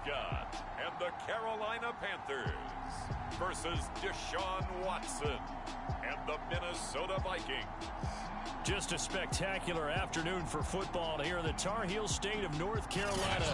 Prescott and the Carolina Panthers versus Deshaun Watson and the Minnesota Vikings. Just a spectacular afternoon for football here in the Tar Heel state of North Carolina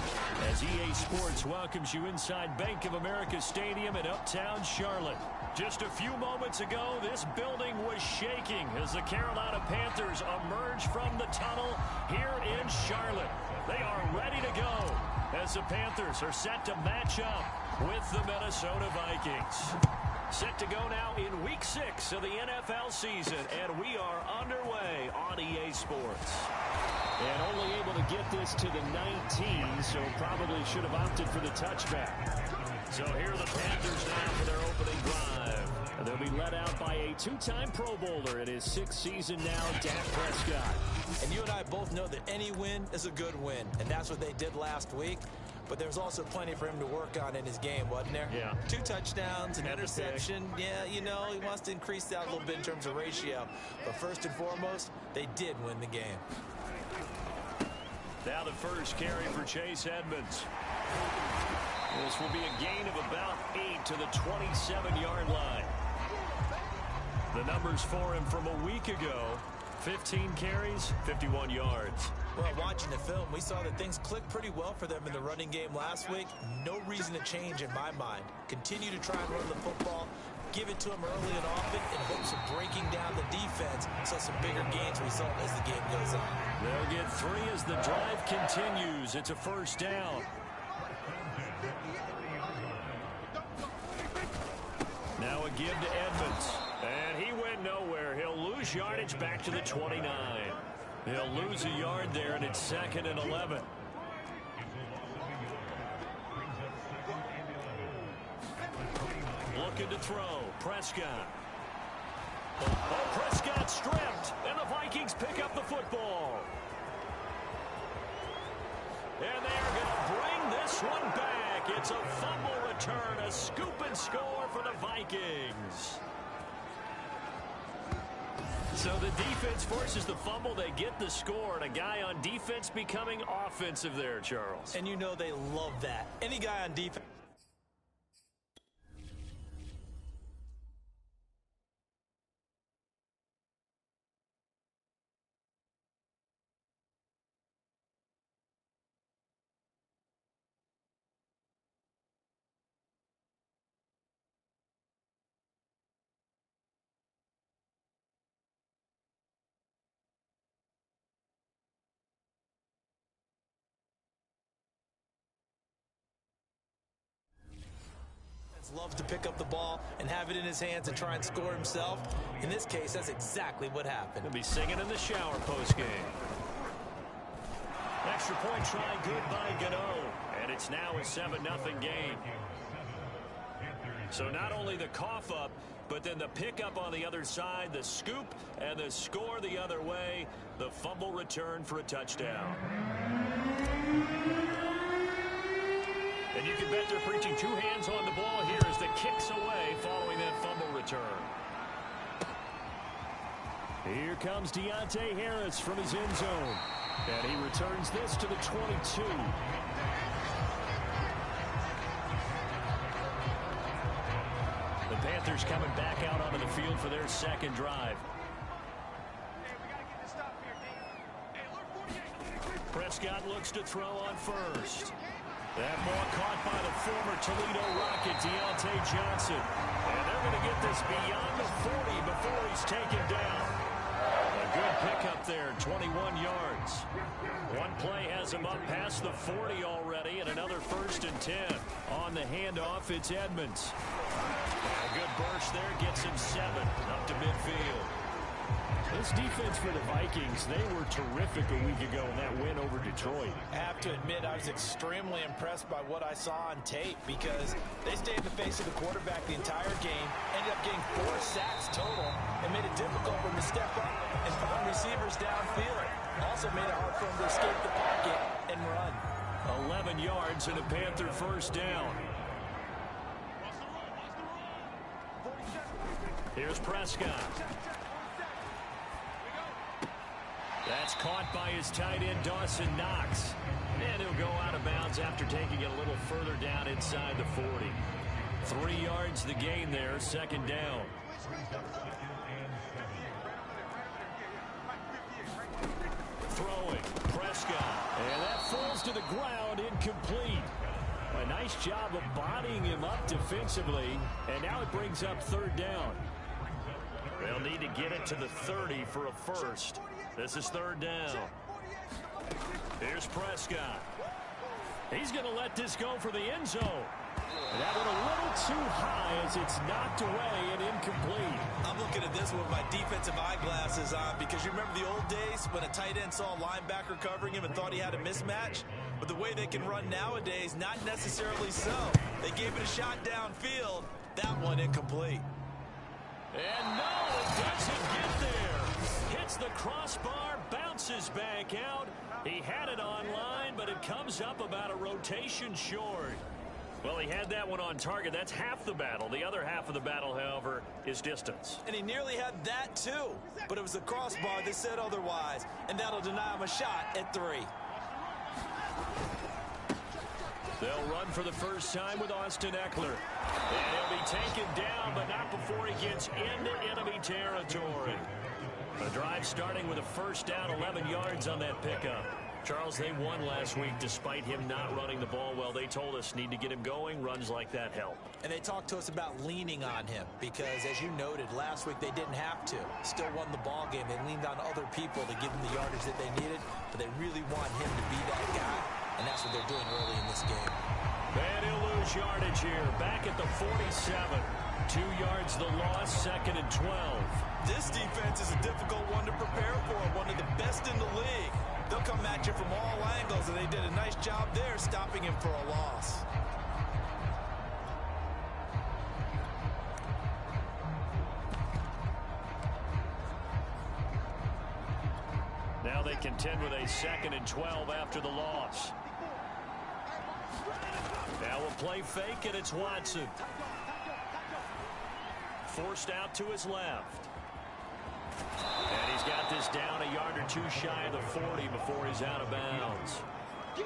as EA Sports welcomes you inside Bank of America Stadium in uptown Charlotte. Just a few moments ago, this building was shaking as the Carolina Panthers emerge from the tunnel here in Charlotte. They are ready to go as the Panthers are set to match up with the Minnesota Vikings. Set to go now in Week 6 of the NFL season, and we are underway on EA Sports. And only able to get this to the 19, so probably should have opted for the touchback. So here are the Panthers now for their opening drive. And they'll be led out by a two-time Pro Bowler in his sixth season now, Dak Prescott. And you and I both know that any win is a good win, and that's what they did last week. But there's also plenty for him to work on in his game, wasn't there? Yeah. 2 touchdowns, an interception. Yeah, you know, he wants to increase that a little bit in terms of ratio. But first and foremost, they did win the game. Now the first carry for Chase Edmonds. This will be a gain of about 8 to the 27-yard line. The numbers for him from a week ago, 15 carries, 51 yards. Well, watching the film, we saw that things clicked pretty well for them in the running game last week. No reason to change in my mind. Continue to try and run the football, give it to them early and often in hopes of breaking down the defense so some bigger gains result as the game goes on. They'll get 3 as the drive continues. It's a first down. Now a give to Edmonds. And he went nowhere. He'll lose yardage back to the 29. He'll lose a yard there, and it's 2nd and 11. Looking to throw. Prescott. Oh, Prescott stripped, and the Vikings pick up the football. And they are going to bring this one back. It's a fumble return, a scoop and score for the Vikings. So the defense forces the fumble. They get the score, and a guy on defense becoming offensive there, Charles. And you know they love that. Any guy on defense. Loves to pick up the ball and have it in his hands and try and score himself. In this case, that's exactly what happened. He'll be singing in the shower postgame. Extra point try good by Gano. And it's now a 7-0 game. So not only the cough up, but then the pickup on the other side, the scoop, and the score the other way. The fumble return for a touchdown. And you can bet they're preaching 2 hands on the ball here as the kick's away following that fumble return. Here comes Deontay Harris from his end zone. And he returns this to the 22. The Panthers coming back out onto the field for their second drive. Prescott looks to throw on first. That ball caught by the former Toledo Rocket, Deontay Johnson. And they're going to get this beyond the 40 before he's taken down. A good pickup there, 21 yards. One play has him up past the 40 already, and another 1st and 10. On the handoff, it's Edmonds. A good burst there, gets him 7 up to midfield. This defense for the Vikings, they were terrific a week ago in that win over Detroit. I have to admit, I was extremely impressed by what I saw on tape because they stayed in the face of the quarterback the entire game, ended up getting 4 sacks total, and made it difficult for him to step up and find receivers downfield. Also made it hard for him to escape the pocket and run. 11 yards and a Panther first down. Here's Prescott. It's caught by his tight end, Dawson Knox. And he'll go out of bounds after taking it a little further down inside the 40. 3 yards the gain there, second down. Throwing, Prescott. And that falls to the ground, incomplete. A nice job of bodying him up defensively. And now it brings up third down. They'll need to get it to the 30 for a first. This is third down. Here's Prescott. He's going to let this go for the end zone. And that went a little too high as it's knocked away and incomplete. I'm looking at this one with my defensive eyeglasses on because you remember the old days when a tight end saw a linebacker covering him and thought he had a mismatch? But the way they can run nowadays, not necessarily so. They gave it a shot downfield. That one incomplete. And no, it doesn't get there. Hits the crossbar, bounces back out. He had it online, but it comes up about a rotation short. Well, he had that one on target. That's half the battle. The other half of the battle, however, is distance. And he nearly had that, too. But it was the crossbar that said otherwise. And that'll deny him a shot at 3. They'll run for the first time with Austin Eckler. And he'll be taken down, but not before he gets into enemy territory. The drive starting with a first down, 11 yards on that pickup. Charles, they won last week despite him not running the ball well. They told us need to get him going. Runs like that help. And they talked to us about leaning on him because, as you noted, last week they didn't have to. Still won the ball game. They leaned on other people to give them the yardage that they needed, but they really want him to be that guy, and that's what they're doing early in this game. And he'll lose yardage here. Back at the 47. 2 yards the loss, second and 12. This defense is a difficult one to prepare for, one of the best in the league. They'll come at you from all angles, and they did a nice job there stopping him for a loss. Now they contend with a second and 12 after the loss. Now we'll play fake, and it's Watson. Forced out to his left. And he's got this down a yard or two shy of the 40 before he's out of bounds.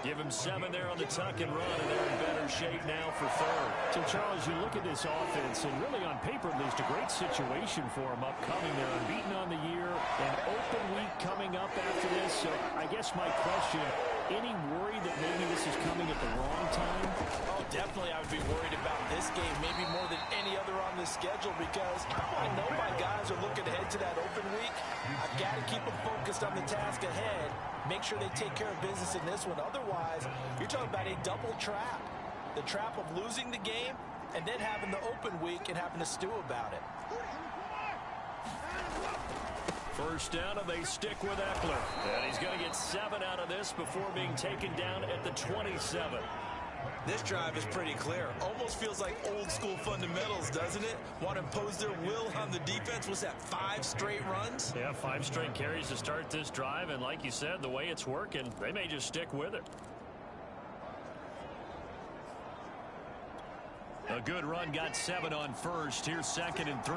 Give him 7 there on the tuck and run, and they're in better shape now for third. So, Charles, you look at this offense, and really on paper, at least a great situation for them upcoming. They're unbeaten on the year, an open week coming up after this. So, I guess my question, any worry that maybe this is coming at the wrong time? Oh, definitely I would be worried about this game, maybe more than any other on the schedule, because I know my guys are looking ahead to that open week. I've got to keep them focused on the task ahead. Make sure they take care of business in this one. Otherwise, you're talking about a double trap. The trap of losing the game and then having the open week and having to stew about it. First down, and they stick with Eckler. And he's going to get 7 out of this before being taken down at the 27. This drive is pretty clear. Almost feels like old school fundamentals, doesn't it? Want to impose their will on the defense. Was that 5 straight runs? Yeah, 5 straight carries to start this drive. And like you said, the way it's working, they may just stick with it. A good run, got 7 on first. Here's second and 3.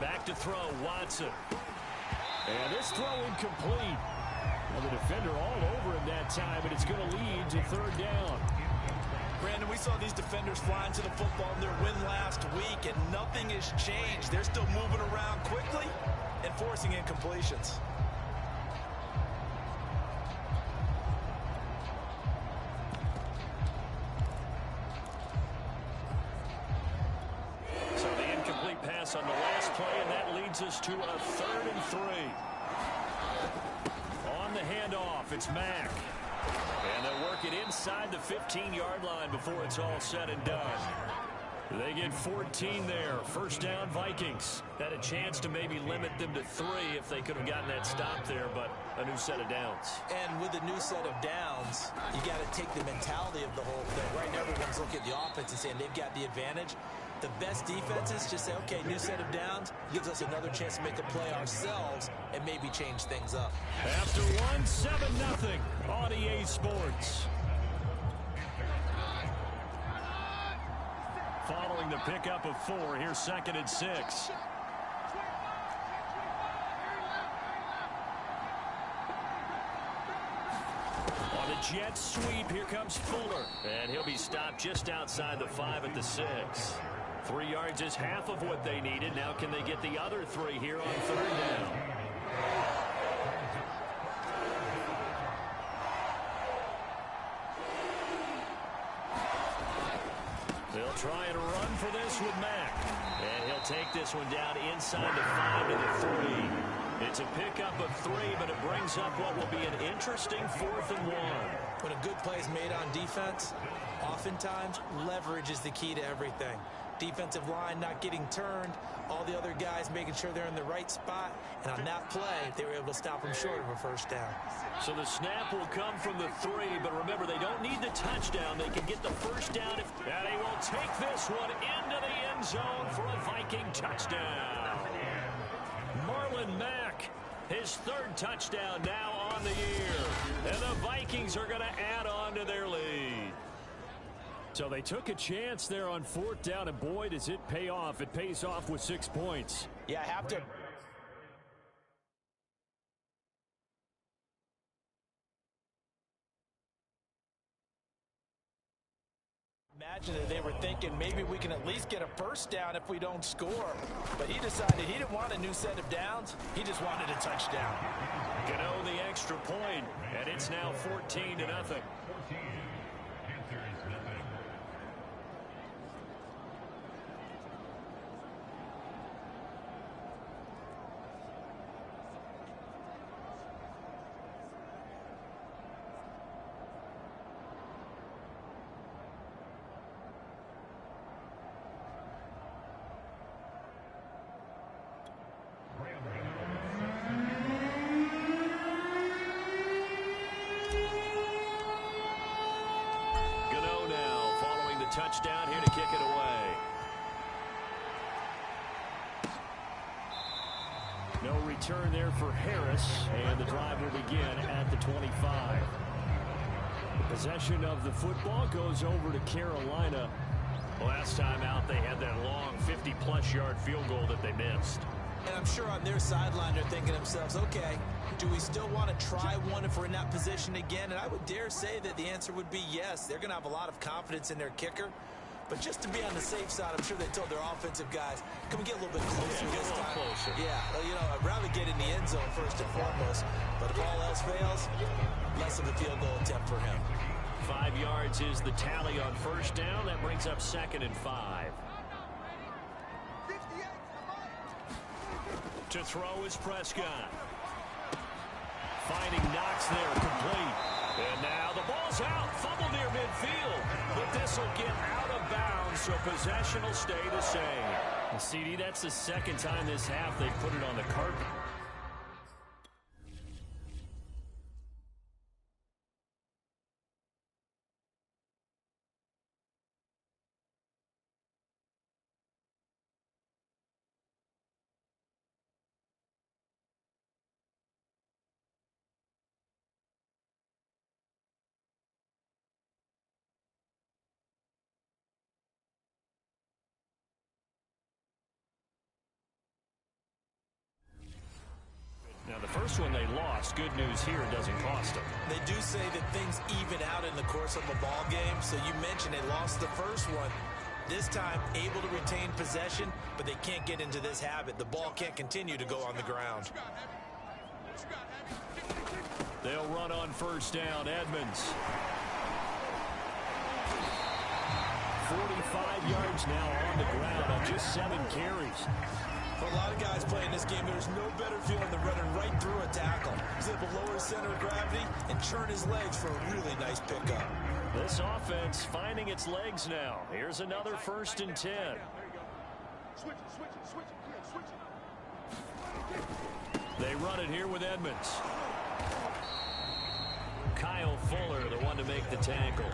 Back to throw, Watson. And this throw incomplete. Well, the defender all over him that time, but it's going to lead to third down. Brandon, we saw these defenders flying to the football in their win last week, and nothing has changed. They're still moving around quickly and forcing incompletions. So the incomplete pass on the last play, and that leads us to a 3rd and 3. On the handoff, it's Mack. And they'll work it inside the 15-yard line before it's all said and done. They get 14 there. First down, Vikings. Had a chance to maybe limit them to 3 if they could have gotten that stop there, but a new set of downs. And with a new set of downs, you got to take the mentality of the whole thing. Right now, everyone's looking at the offense and saying they've got the advantage. The best defenses just say, okay, new set of downs, gives us another chance to make a play ourselves and maybe change things up. After 1, 7-0 on EA Sports. Following the pickup of 4, here's second and 6. jet sweep. Here comes Fuller. And he'll be stopped just outside the 5 at the 6. 3 yards is half of what they needed. Now can they get the other 3 here on 3rd down? They'll try and run for this with Mack. And he'll take this one down inside the 5 to the 3. It's a pickup of 3, but it brings up what will be an interesting 4th and 1. When a good play is made on defense, oftentimes leverage is the key to everything. Defensive line not getting turned, all the other guys making sure they're in the right spot, and on that play, they were able to stop them short of a 1st down. So the snap will come from the 3, but remember, they don't need the touchdown. They can get the 1st down, and they will take this one into the end zone for a Viking touchdown. Marlon Mack, his 3rd touchdown now on the year, and the Vikings are going to add on to their lead. So they took a chance there on 4th down, and boy, does it pay off. It pays off with 6 points. Yeah, I have to imagine that they were thinking maybe we can at least get a 1st down if we don't score. But he decided he didn't want a new set of downs. He just wanted a touchdown. Gano the extra point, and it's now 14-0. Touchdown here to kick it away. No return there for Harris, and the drive will begin at the 25. The possession of the football goes over to Carolina. Last time out, they had that long 50-plus yard field goal that they missed. And I'm sure on their sideline they're thinking to themselves, okay, do we still want to try one if we're in that position again? And I would dare say that the answer would be yes. They're going to have a lot of confidence in their kicker. But just to be on the safe side, I'm sure they told their offensive guys, can we get a little bit closer this time? Closer. Yeah, well, you know, I'd rather get in the end zone first and foremost. But if all else fails, less of a field goal attempt for him. 5 yards is the tally on 1st down. That brings up 2nd and 5. To throw is Prescott. Finding Knox there, complete. And now the ball's out. Fumble near midfield. But this will get out of bounds, so possession will stay the same. And CD, that's the 2nd time this half they've put it on the carpet. Now, the first one they lost. Good news here, it doesn't cost them. They do say that things even out in the course of a ball game. So you mentioned they lost the first one. This time, able to retain possession, but they can't get into this habit. The ball can't continue to go on the ground. They'll run on 1st down. Edmonds. 45 yards now on the ground on just 7 carries. For a lot of guys playing this game, there's no better feeling than running right through a tackle. He's able to lower his center of gravity and churn his legs for a really nice pickup. This offense finding its legs now. Here's another 1st and 10. They run it here with Edmonds. Kyle Fuller, the one to make the tackle.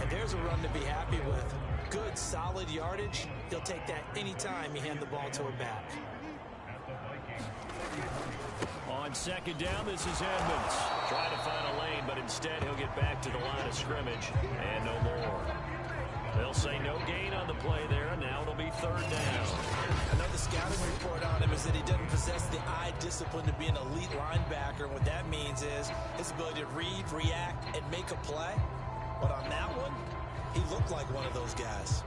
And there's a run to be happy with. Good, solid yardage. He'll take that anytime you hand the ball to a back. On 2nd down, this is Edmonds. Trying to find a lane, but instead he'll get back to the line of scrimmage. And no more. They'll say no gain on the play there, and now it'll be 3rd down. Another scouting report on him is that he doesn't possess the eye discipline disciplined to be an elite linebacker. And what that means is his ability to read, react, and make a play. But on that one, he looked like one of those guys.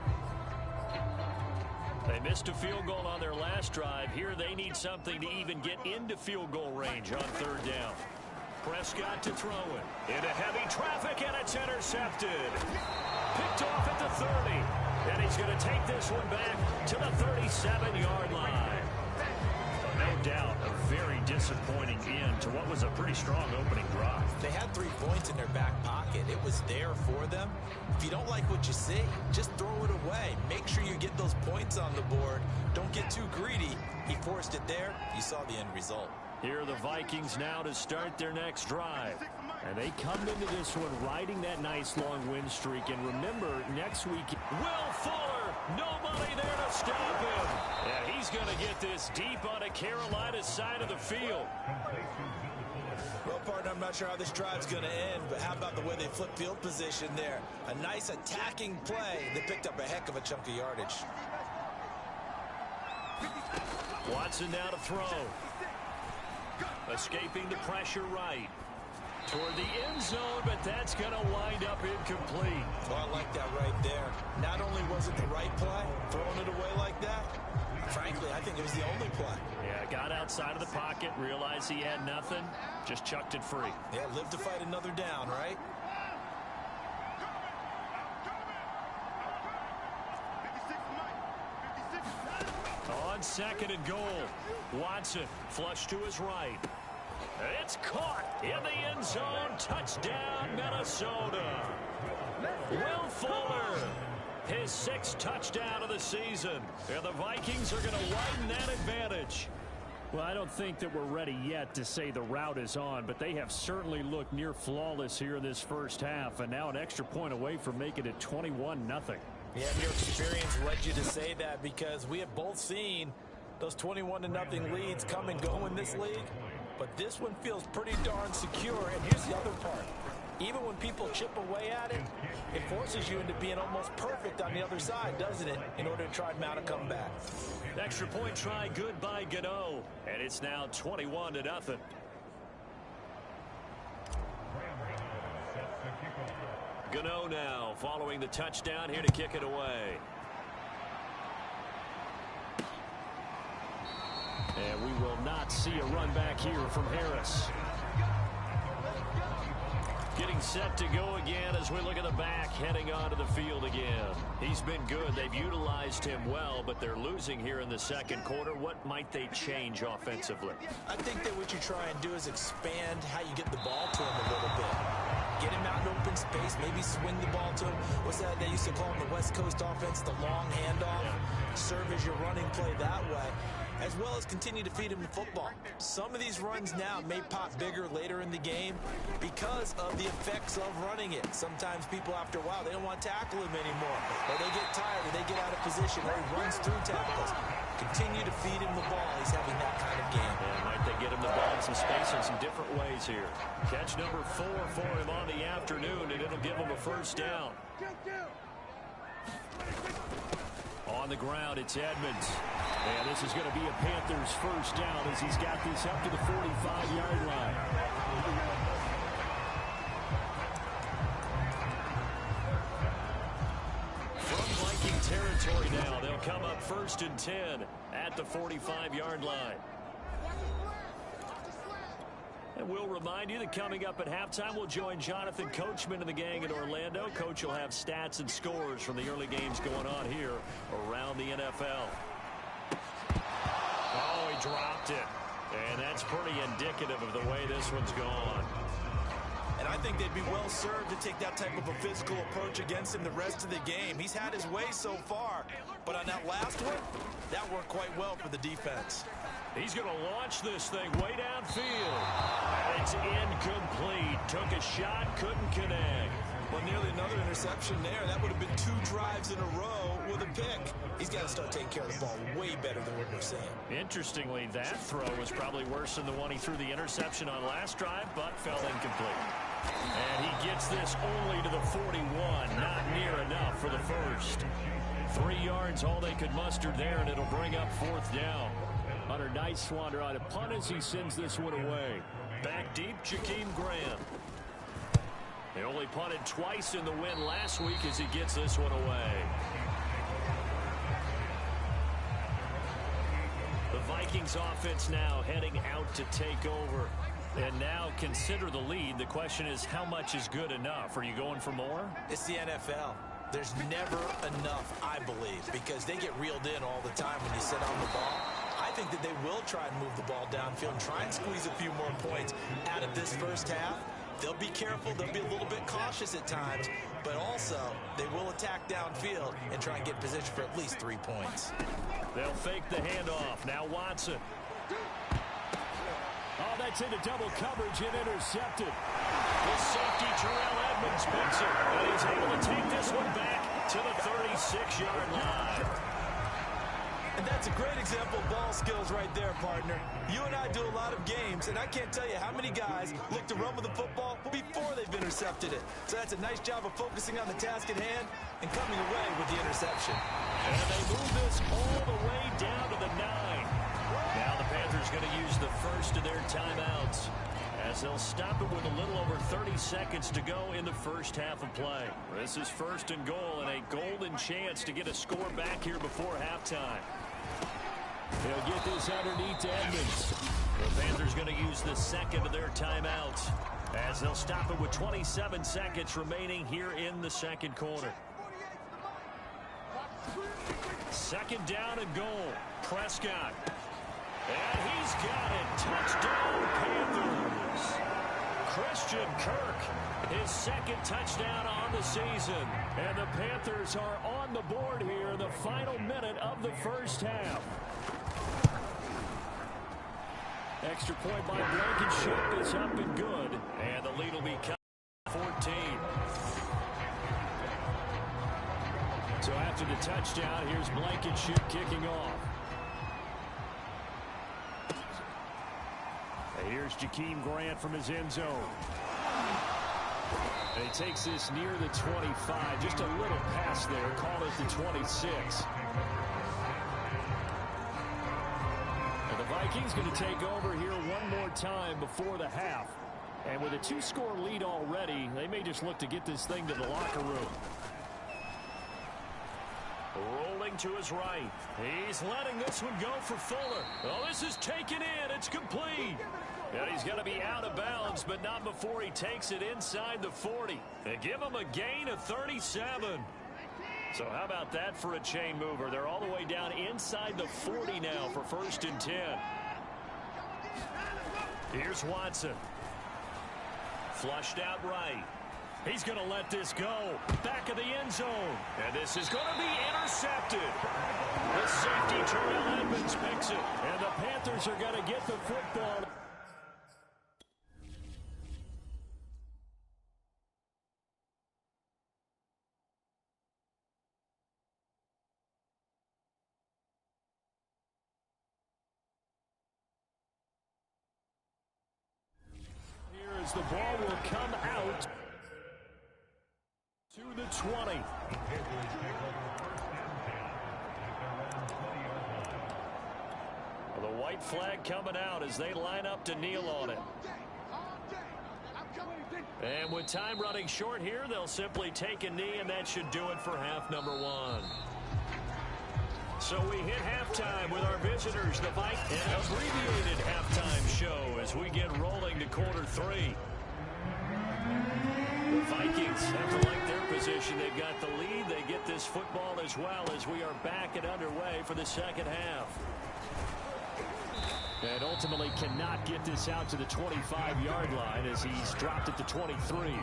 They missed a field goal on their last drive. Here they need something to even get into field goal range on third down. Prescott to throw it. Into heavy traffic, and it's intercepted. Picked off at the 30. And he's going to take this one back to the 37-yard line. No doubt a very disappointing end to what was a pretty strong opening drive. They had 3 points in their back pocket. It was there for them. If you don't like what you see, just throw it away. Make sure you get those points on the board. Don't get too greedy. He forced it there. You saw the end result. Here are the Vikings now to start their next drive. And they come into this one riding that nice long win streak. And remember, next week, Will Fuller, nobody there to stop him. Yeah, he's going to get this deep on a Carolina side of the field. Well, partner, I'm not sure how this drive's going to end, but how about the way they flip field position there? A nice attacking play. They picked up a heck of a chunk of yardage. Watson now to throw. Escaping the pressure right. Toward the end zone, but that's going to wind up incomplete. Oh, I like that right there. Not only was it the right play, throwing it away like that, frankly, I think it was the only play. Yeah, got outside of the pocket, realized he had nothing, just chucked it free. Yeah, live to fight another down, right? On second and goal, Watson flush to his right. It's caught in the end zone. Touchdown, Minnesota. Will Fuller, his 6th touchdown of the season. And the Vikings are going to widen that advantage. well, I don't think that we're ready yet to say the route is on, but they have certainly looked near flawless here in this first half, and now an extra point away from making it 21-0. Yeah, your experience led you to say that, because we have both seen those 21-0 leads come and go in this league. But this one feels pretty darn secure. And here's the other part. Even when people chip away at it, it forces you into being almost perfect on the other side, doesn't it, in order to try and mount a comeback. Extra point try, good by Gano. And it's now 21-0. Gano now following the touchdown, here to kick it away. And we will not see a run back here from Harris. Getting set to go again as we look at the back, heading onto the field again. He's been good. They've utilized him well, but they're losing here in the second quarter. What might they change offensively? I think that what you try and do is expand how you get the ball to him a little bit. Get him out in open space, maybe swing the ball to him. What's that they used to call in the West Coast offense, the long handoff? Serve as your running play that way, as well as continue to feed him the football. Some of these runs now may pop bigger later in the game because of the effects of running it. Sometimes people, after a while, they don't want to tackle him anymore, or they get tired, or they get out of position, or he runs through tackles. Continue to feed him the ball. He's having that kind of game. Yeah, might they get him the ball in some space in some different ways here. Catch number 4 for him on the afternoon, and it'll give him a first down. On the ground, it's Edmonds. And this is going to be a Panthers first down as he's got this up to the 45-yard line. From Viking territory now, they'll come up 1st and 10 at the 45-yard line. And we'll remind you that coming up at halftime, we'll join Jonathan Coachman and the gang in Orlando. Coach will have stats and scores from the early games going on here around the NFL. Oh, he dropped it. And that's pretty indicative of the way this one's gone. And I think they'd be well served to take that type of a physical approach against him the rest of the game. He's had his way so far, but on that last one, that worked quite well for the defense. He's going to launch this thing way downfield. It's incomplete. Took a shot, couldn't connect. Well, nearly another interception there. That would have been 2 drives in a row with a pick. He's got to start taking care of the ball way better than what we're seeing. Interestingly, that throw was probably worse than the one he threw the interception on last drive, but fell incomplete. And he gets this only to the 41. Not near enough for the first. 3 yards, all they could muster there, and it'll bring up 4th down. Hunter, corner. Nice one on a punt as he sends this one away. Back deep, Jakeem Grant. They only punted twice in the win last week as he gets this one away. The Vikings offense now heading out to take over. And now consider the lead. The question is, how much is good enough? Are you going for more? It's the NFL. There's never enough, I believe, because they get reeled in all the time when you sit on the ball. I think that they will try and move the ball downfield and try and squeeze a few more points out of this first half. They'll be careful. They'll be a little bit cautious at times, but also they will attack downfield and try and get position for at least 3 points. They'll fake the handoff. Now Watson. Oh, that's into double coverage and intercepted. The safety, Terrell Edmonds, picks it, and he's able to take this one back to the 36-yard line. And that's a great example of ball skills right there, partner. You and I do a lot of games, and I can't tell you how many guys look to run with the football before they've intercepted it. So that's a nice job of focusing on the task at hand and coming away with the interception. And they move this all the way down to the 9. Now the Panthers going to use the first of their timeouts as they'll stop it with a little over 30 seconds to go in the first half of play. This is first and goal and a golden chance to get a score back here before halftime. They'll get this underneath to Edmonds. The Panthers going to use the second of their timeouts as they'll stop it with 27 seconds remaining here in the second quarter. Second down and goal. Prescott. And he's got it. Touchdown, Panthers. Christian Kirk, his second touchdown on the season. And the Panthers are on the board here in the final minute of the first half. Extra point by Blankenship is up and good. And the lead will be cut 14. So after the touchdown, here's Blankenship kicking off. Here's Jakeem Grant from his end zone. And he takes this near the 25. Just a little pass there. Call it the 26. And the Vikings going to take over here one more time before the half. And with a 2-score lead already, they may just look to get this thing to the locker room. Rolling to his right. He's letting this one go for Fuller. Oh, this is taken in. It's complete. And he's going to be out of bounds, but not before he takes it inside the 40. They give him a gain of 37. So how about that for a chain mover? They're all the way down inside the 40 now for first and 10. Here's Watson. Flushed out right. He's going to let this go. Back of the end zone. And this is going to be intercepted. The safety, Terrell Edmonds, picks it. And the Panthers are going to get the football. Here as the ball will come out to the 20. Well, the white flag coming out as they line up to kneel on it. And with time running short here, they'll simply take a knee, and that should do it for half number 1. So we hit halftime with our visitors, the Vikings. An abbreviated halftime show as we get rolling to quarter 3. The Vikings have to like their position. They've got the lead. They get this football as well as we are back and underway for the second half. And ultimately cannot get this out to the 25-yard line as he's dropped it to 23.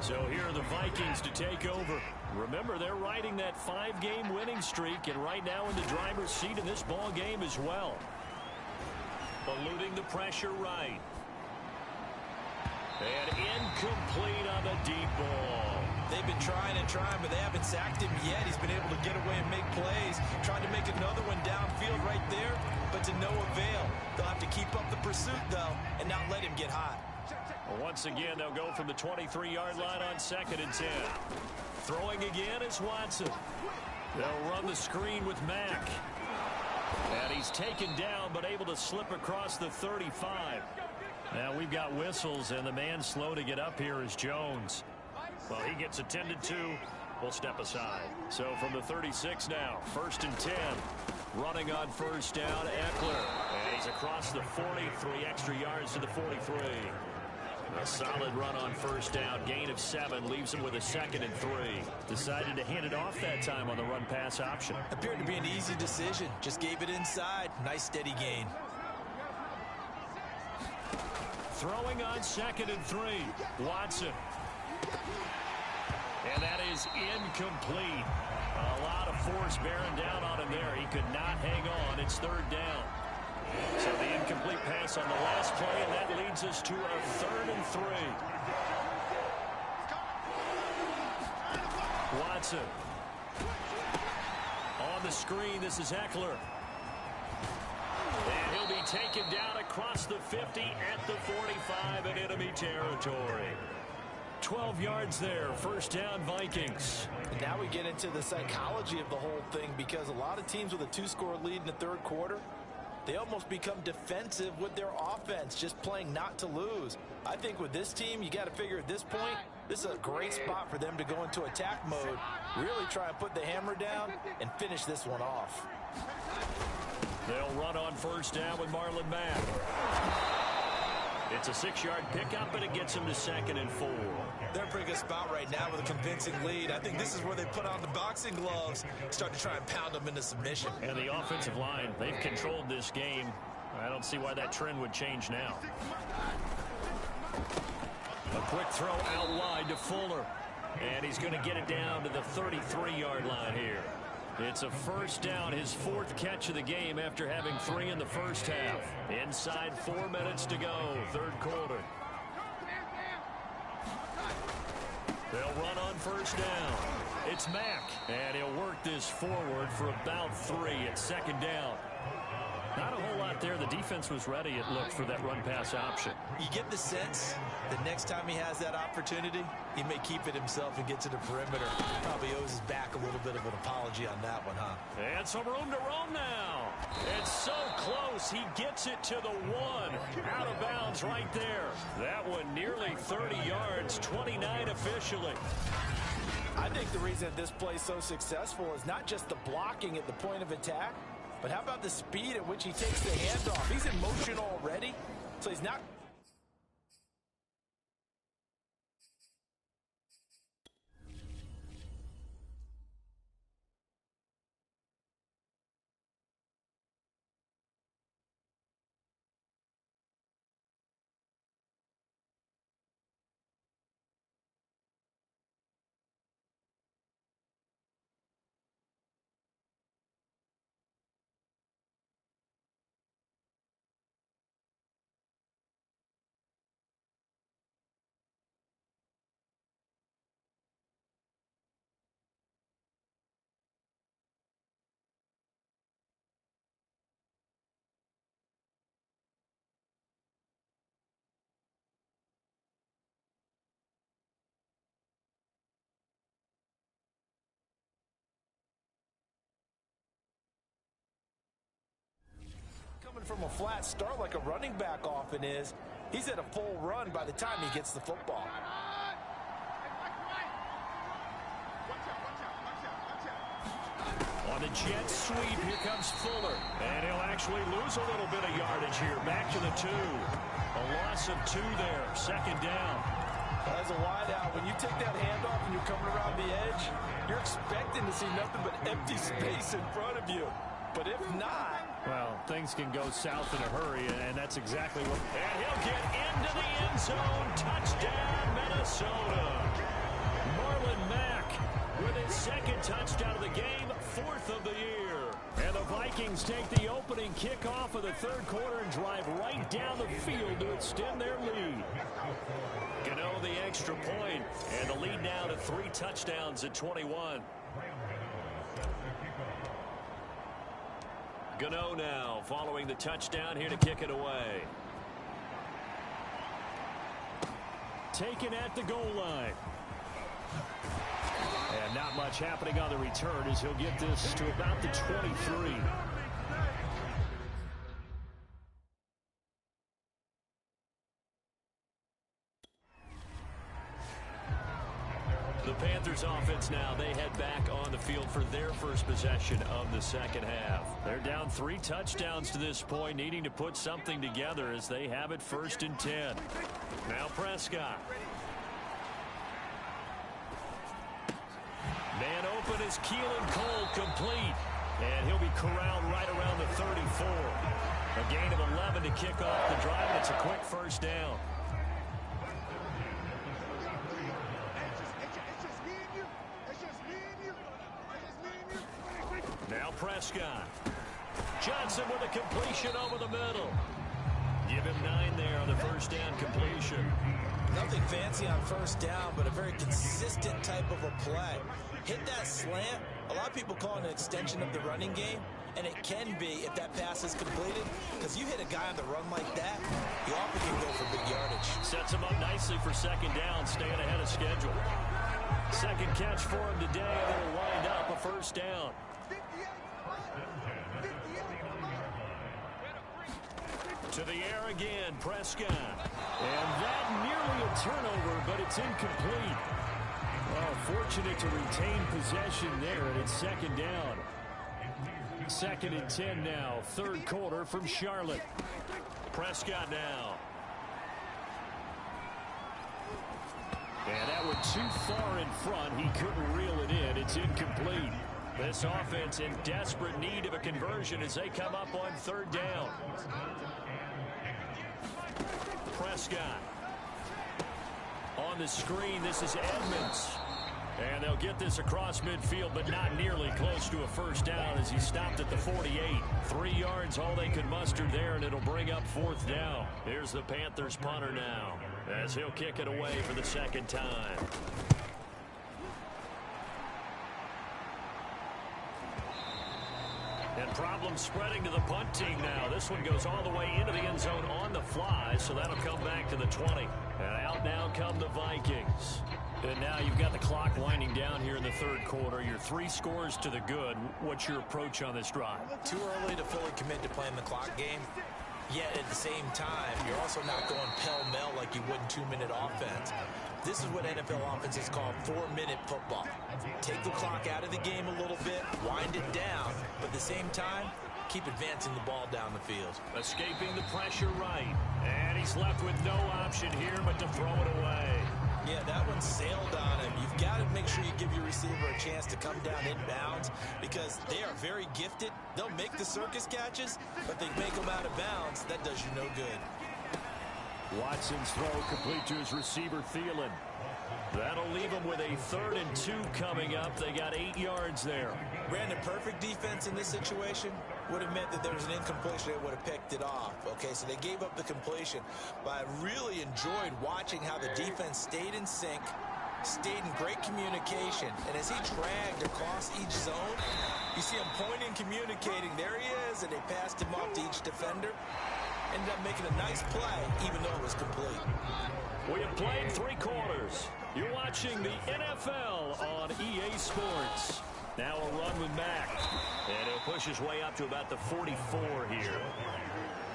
So here are the Vikings to take over. Remember, they're riding that 5-game winning streak, and right now in the driver's seat in this ball game as well. Eluding the pressure right. And incomplete on the deep ball. They've been trying and trying, but they haven't sacked him yet. He's been able to get away and make plays. Tried to make another one downfield right there, but to no avail. They'll have to keep up the pursuit, though, and not let him get hot. Well, once again, they'll go from the 23-yard line on 2nd and 10. Throwing again is Watson. They'll run the screen with Mack. And he's taken down, but able to slip across the 35. Now we've got whistles, and the man slow to get up here is Jones. Well, he gets attended to. We'll step aside. So from the 36 now, 1st and 10. Running on first down, Eckler. And he's across the 40, 3 extra yards to the 43. A solid run on first down, gain of 7, leaves him with a 2nd and 3. Decided to hand it off that time on the run-pass option. Appeared to be an easy decision. Just gave it inside. Nice steady gain. Throwing on 2nd and 3, Watson. And that is incomplete. A lot of force bearing down on him there. He could not hang on. It's 3rd down. So the incomplete pass on the last play, and that leads us to a 3rd and 3. Watson. On the screen, this is Eckler. And he'll be taken down across the 50 at the 45 in enemy territory. 12 yards there, 1st down Vikings. And now we get into the psychology of the whole thing, because a lot of teams with a 2-score lead in the 3rd quarter, they almost become defensive with their offense, just playing not to lose. I think with this team, you got to figure at this point, this is a great spot for them to go into attack mode, really try and put the hammer down and finish this one off. They'll run on first down with Marlon Mack. It's a 6-yard pickup, and it gets him to 2nd and 4. They're in a pretty good spot right now with a convincing lead. I think this is where they put on the boxing gloves, start to try and pound them into submission. And the offensive line, they've controlled this game. I don't see why that trend would change now. A quick throw out wide to Fuller. And he's going to get it down to the 33-yard line here. It's a 1st down, his 4th catch of the game after having 3 in the first half. Inside 4 minutes to go, 3rd quarter. They'll run on first down. It's Mack, and he'll work this forward for about 3 at 2nd down. Not a whole lot there. The defense was ready, it looked, for that run-pass option. You get the sense that next time he has that opportunity, he may keep it himself and get to the perimeter. Probably owes his back a little bit of an apology on that one, huh? And some room to roam now. It's so close. He gets it to the 1. Out of bounds right there. That one nearly 30 yards, 29 officially. I think the reason that this play is so successful is not just the blocking at the point of attack, but how about the speed at which he takes the handoff? He's in motion already, so he's not... From a flat start like a running back often is, he's at a full run by the time he gets the football. On the jet sweep, here comes Fuller. And he'll actually lose a little bit of yardage here. Back to the 2. A loss of 2 there. 2nd down. As a wideout, when you take that handoff and you're coming around the edge, you're expecting to see nothing but empty space in front of you. But if not... Well, things can go south in a hurry, and that's exactly what... And he'll get into the end zone. Touchdown, Minnesota. Marlon Mack with his 2nd touchdown of the game, 4th of the year. And the Vikings take the opening kickoff of the 3rd quarter and drive right down the field to extend their lead. Gano the extra point, and the lead now to 3 touchdowns at 21. Gano now following the touchdown here to kick it away. Taken at the goal line. And And not much happening on the return as he'll get this to about the 23. The Panthers offense now, they head back on the field for their first possession of the second half. They're down 3 touchdowns to this point, needing to put something together as they have it 1st and 10. Now Prescott. Man open is Keelan Cole, complete. And he'll be corralled right around the 34. A gain of 11 to kick off the drive, and it's a quick first down. Now Prescott. Johnson with a completion over the middle. Give him 9 there on the first down completion. Nothing fancy on first down, but a very consistent type of a play. Hit that slant. A lot of people call it an extension of the running game, and it can be if that pass is completed, because you hit a guy on the run like that, you often can go for big yardage. Sets him up nicely for second down, staying ahead of schedule. Second catch for him today, and it'll wind up a first down. To the air again, Prescott. And that nearly a turnover, but it's incomplete. Oh, fortunate to retain possession there, and it's second down. 2nd and 10 now, 3rd quarter from Charlotte. Prescott now. And that one too far in front. He couldn't reel it in. It's incomplete. This offense in desperate need of a conversion as they come up on 3rd down. Prescott. On the screen, this is Edmonds. And they'll get this across midfield, but not nearly close to a first down as he stopped at the 48. 3 yards, all they could muster there, and it'll bring up 4th down. Here's the Panthers punter now, as he'll kick it away for the 2nd time. And problems spreading to the punt team now. This one goes all the way into the end zone on the fly, so that'll come back to the 20. And out now come the Vikings. And now you've got the clock winding down here in the 3rd quarter. You're 3 scores to the good. What's your approach on this drive? Too early to fully commit to playing the clock game. Yet at the same time, you're also not going pell-mell like you would in 2-minute offense. This is what NFL offenses call 4-minute football. Take the clock out of the game a little bit, wind it down, but at the same time, keep advancing the ball down the field. Escaping the pressure right. And he's left with no option here but to throw it away. Yeah, that one sailed on him. You've got to make sure you give your receiver a chance to come down inbounds because they are very gifted. They'll make the circus catches, but they make them out of bounds. That does you no good. Watson's throw complete to his receiver, Thielen. That'll leave them with a 3rd and 2 coming up. They got 8 yards there. Brandon, perfect defense in this situation would have meant that there was an incompletion. They would have picked it off. Okay, so they gave up the completion. But I really enjoyed watching how the defense stayed in sync, stayed in great communication. And as he dragged across each zone, you see him pointing, communicating. There he is, and they passed him off to each defender. Ended up making a nice play, even though it was complete. We have played 3 quarters. You're watching the NFL on EA Sports. Now a run with Mack. And he'll push his way up to about the 44 here.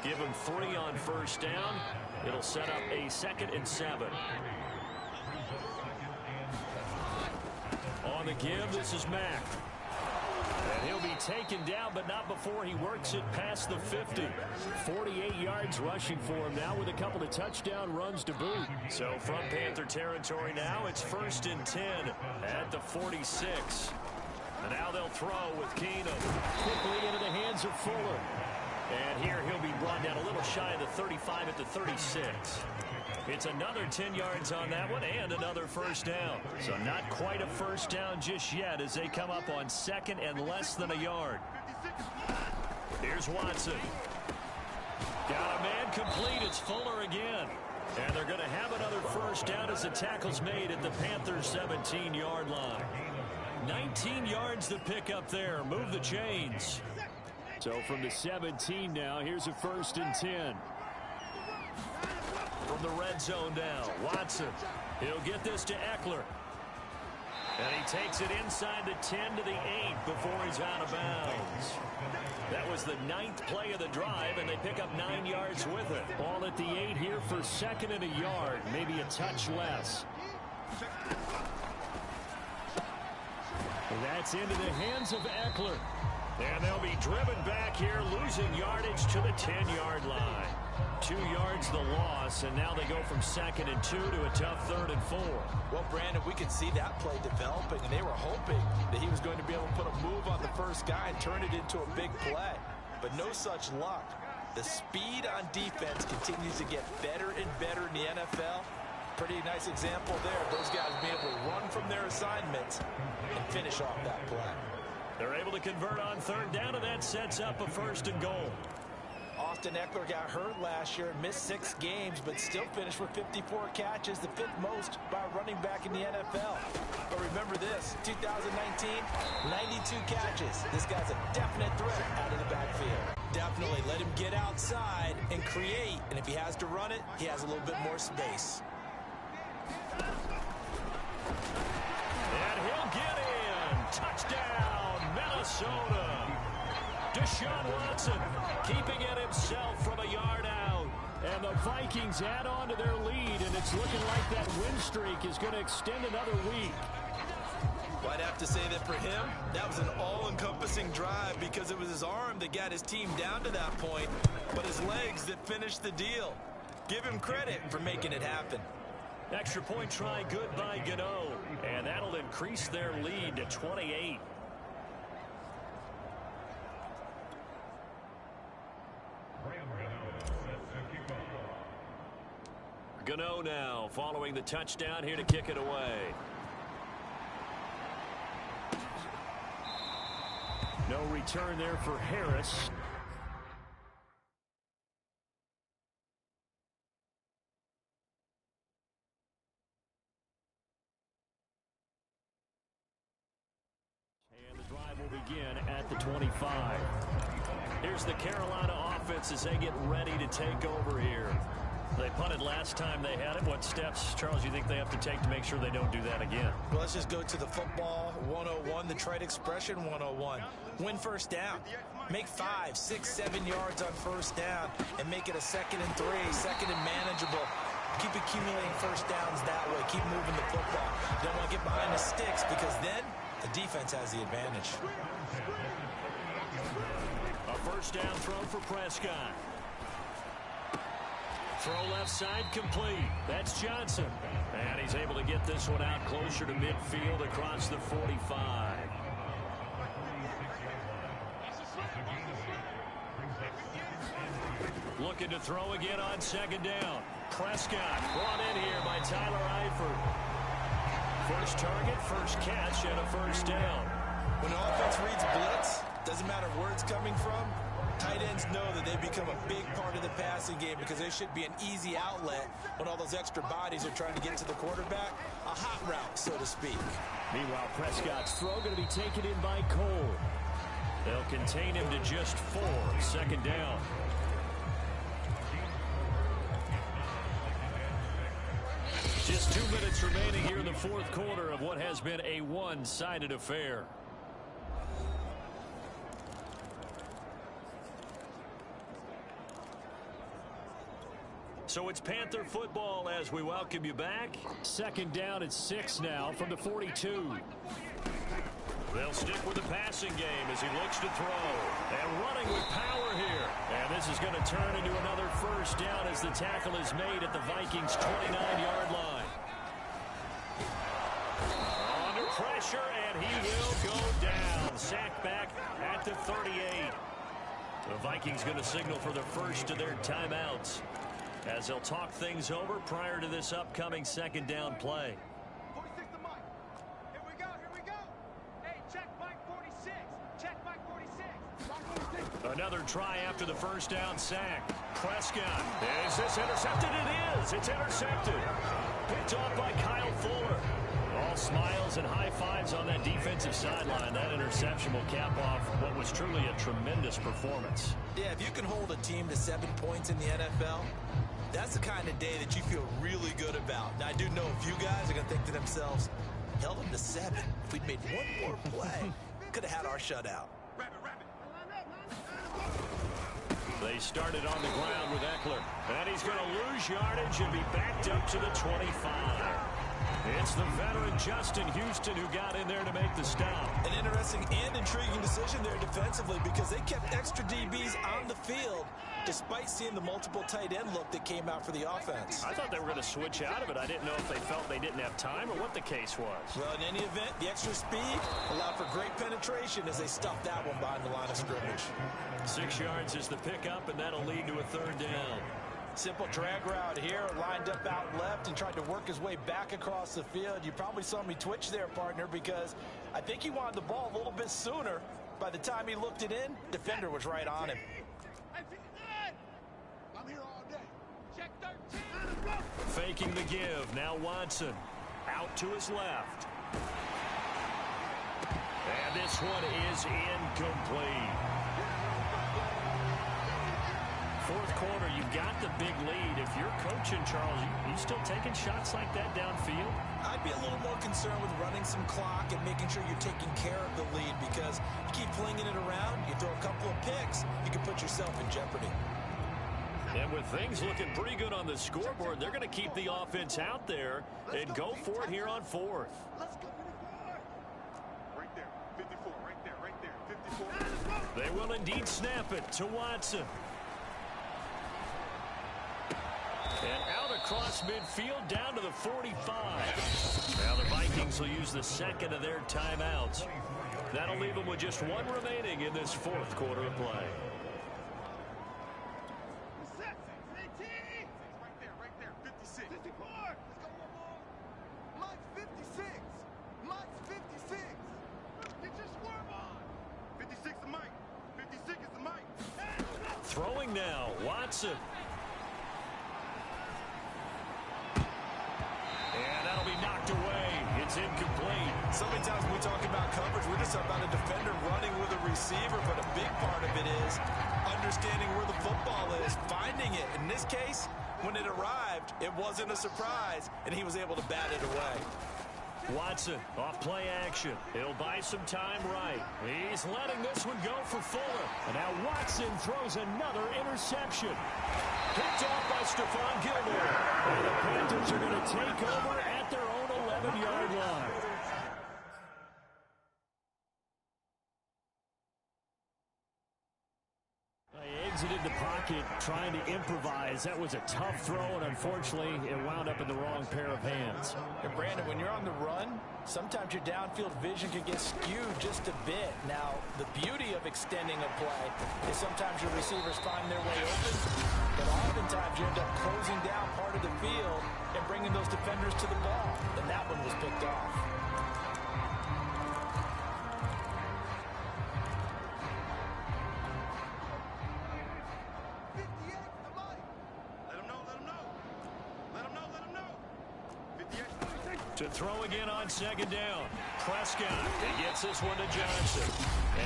Give him 3 on first down. It'll set up a 2nd and 7. On the give, this is Mack. And he'll be taken down, but not before he works it past the 50. 48 yards rushing for him now with a couple of touchdown runs to boot. So from Panther territory now, it's 1st and 10 at the 46. And now they'll throw with Keenum. Quickly into the hands of Fuller. And here he'll be brought down a little shy of the 35 at the 36. It's another 10 yards on that one and another first down. So not quite a first down just yet as they come up on 2nd and less than a yard. Here's Watson. Got a man complete. It's Fuller again. And they're going to have another first down as the tackle's made at the Panthers' 17-yard line. 19 yards to pick up there. Move the chains. So from the 17 now, here's a 1st and 10. From the red zone now, Watson. He'll get this to Eckler. And he takes it inside the 10 to the 8 before he's out of bounds. That was the 9th play of the drive, and they pick up 9 yards with it. Ball at the 8 here for 2nd and a yard, maybe a touch less. That's into the hands of Eckler. And they'll be driven back here, losing yardage to the 10-yard line. 2 yards the loss, and now they go from 2nd and 2 to a tough 3rd and 4. Well, Brandon, we could see that play developing, and they were hoping that he was going to be able to put a move on the first guy and turn it into a big play. But no such luck. The speed on defense continues to get better and better in the NFL. Pretty nice example there. Those guys being able to run from their assignments and finish off that play. They're able to convert on 3rd down, and that sets up a 1st and goal. Austin Eckler got hurt last year and missed 6 games, but still finished with 54 catches, the 5th most by a running back in the NFL. But remember this, 2019, 92 catches. This guy's a definite threat out of the backfield. Definitely let him get outside and create, and if he has to run it, he has a little bit more space. And he'll get in. Touchdown, Minnesota. Deshaun Watson keeping it himself from a yard out. And the Vikings add on to their lead, and it's looking like that win streak is going to extend another week. Well, I'd have to say that for him, that was an all-encompassing drive because it was his arm that got his team down to that point, but his legs that finished the deal. Give him credit for making it happen. Extra point try good by Gano, and that'll increase their lead to 28. Gano now following the touchdown here to kick it away. No return there for Harris. And the drive will begin at the 25. Here's the Carolina offense as they get ready to take over here. They punted last time they had it. What steps, Charles, you think they have to take to make sure they don't do that again? Well, let's just go to the football 101, the trade expression 101. Win first down. Make 5, 6, 7 yards on first down and make it a 2nd and 3, 2nd and manageable. Keep accumulating first downs that way. Keep moving the football. You don't want to get behind the sticks because then the defense has the advantage. A first down throw for Prescott. Throw left side complete. That's Johnson. And he's able to get this one out closer to midfield across the 45. Looking to throw again on 2nd down. Prescott brought in here by Tyler Eifert. First target, first catch, and a first down. When the offense reads blitz, doesn't matter where it's coming from, tight ends know that they become a big part of the passing game because they should be an easy outlet when all those extra bodies are trying to get to the quarterback. A hot route, so to speak. Meanwhile, Prescott's throw going to be taken in by Cole. They'll contain him to just 4. 2nd down. Just 2 minutes remaining here in the 4th quarter of what has been a one-sided affair. So it's Panther football as we welcome you back. 2nd down at 6 now from the 42. They'll stick with the passing game as he looks to throw. And running with power here. And this is going to turn into another first down as the tackle is made at the Vikings' 29-yard line. Under pressure, and he will go down. Sacked back at the 38. The Vikings going to signal for the first of their timeouts as they'll talk things over prior to this upcoming 2nd down play. 46 to Mike. Here we go, here we go. Hey, check Mike 46. Check Mike 46. Another try after the first down sack. Prescott. Is this intercepted? It is. It's intercepted. Picked off by Kyle Fuller. All smiles and high fives on that defensive sideline. That interception will cap off what was truly a tremendous performance. Yeah, if you can hold a team to 7 points in the NFL, that's the kind of day that you feel really good about. Now, I do know a few guys are going to think to themselves, held them to 7. If we'd made one more play, could have had our shutout. They started on the ground with Eckler. And he's going to lose yardage and be backed up to the 25. It's the veteran Justin Houston who got in there to make the stop. An interesting and intriguing decision there defensively because they kept extra DBs on the field despite seeing the multiple tight end look that came out for the offense. I thought they were going to switch out of it. I didn't know if they felt they didn't have time or what the case was. Well, in any event, the extra speed allowed for great penetration as they stuffed that one behind the line of scrimmage. 6 yards is the pickup, and that'll lead to a 3rd down. Simple drag route here, lined up out left and tried to work his way back across the field. You probably saw me twitch there, partner, because I think he wanted the ball a little bit sooner. By the time he looked it in, defender was right on him. I'm here all day. Check 13. Faking the give. Now Watson out to his left. And this one is incomplete. 4th quarter, you've got the big lead. If you're coaching, Charles, you still taking shots like that downfield? I'd be a little more concerned with running some clock and making sure you're taking care of the lead because you keep flinging it around, you throw a couple of picks, you can put yourself in jeopardy. And with things looking pretty good on the scoreboard, they're going to keep the offense out there and go for it here on 4th. Let's go. Right there. 54. Right there. 54. They will indeed snap it to Watson. And out across midfield down to the 45. Now the Vikings will use the 2nd of their timeouts. That'll leave them with just 1 remaining in this 4th quarter of play. Right there. 56. 54. Let's go one more. Mike's 56. Mike's 56. Get your swerve on. 56 is Mike. 56 is the Mike. Throwing now, Watson. And that'll be knocked away. It's incomplete. So many times when we talk about coverage, we're just talking about a defender running with a receiver, but a big part of it is understanding where the football is, finding it. In this case, when it arrived, it wasn't a surprise, and he was able to bat it away. Watson off play action. He'll buy some time right. He's letting this one go for Fuller. And now Watson throws another interception. Picked off by Stephon Gilmore. And the Panthers are going to take over at their own 11-yard line. He exited the pocket trying to improvise. That was a tough throw, and unfortunately, it wound up in the wrong pair of hands. And Brandon, when you're on the run, sometimes your downfield vision can get skewed just a bit. Now, the beauty of extending a play is sometimes your receivers find their way open, but oftentimes you end up closing down part of the field and bringing those defenders to the ball, and that one was picked off. To throw again on 2nd down. Prescott, he gets this one to Johnson.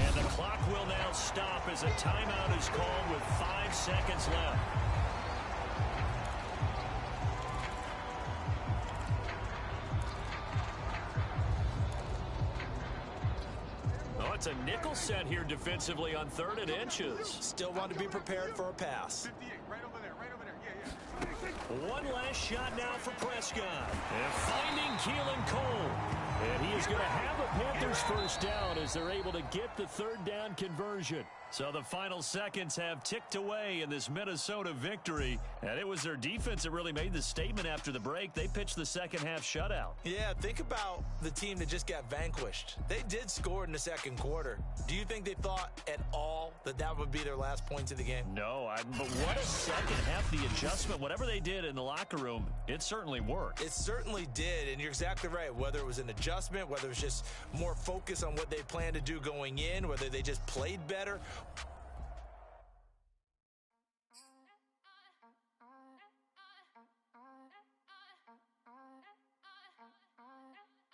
And the clock will now stop as a timeout is called with 5 seconds left. Oh, it's a nickel set here defensively on 3rd and inches. Still want to be prepared for a pass. 58. Right over there. Yeah. One last shot now for Prescott. And finding Keelan Cole. And he is going to have a Panthers first down as they're able to get the 3rd down conversion. So the final seconds have ticked away in this Minnesota victory. And it was their defense that really made the statement after the break. They pitched the 2nd half shutout. Yeah, think about the team that just got vanquished. They did score in the 2nd quarter. Do you think they thought at all that that would be their last points of the game? No, but what a 2nd half, the adjustment, whatever they did in the locker room, it certainly worked. It certainly did, and you're exactly right. Whether it was an adjustment, whether it was just more focus on what they planned to do going in, whether they just played better,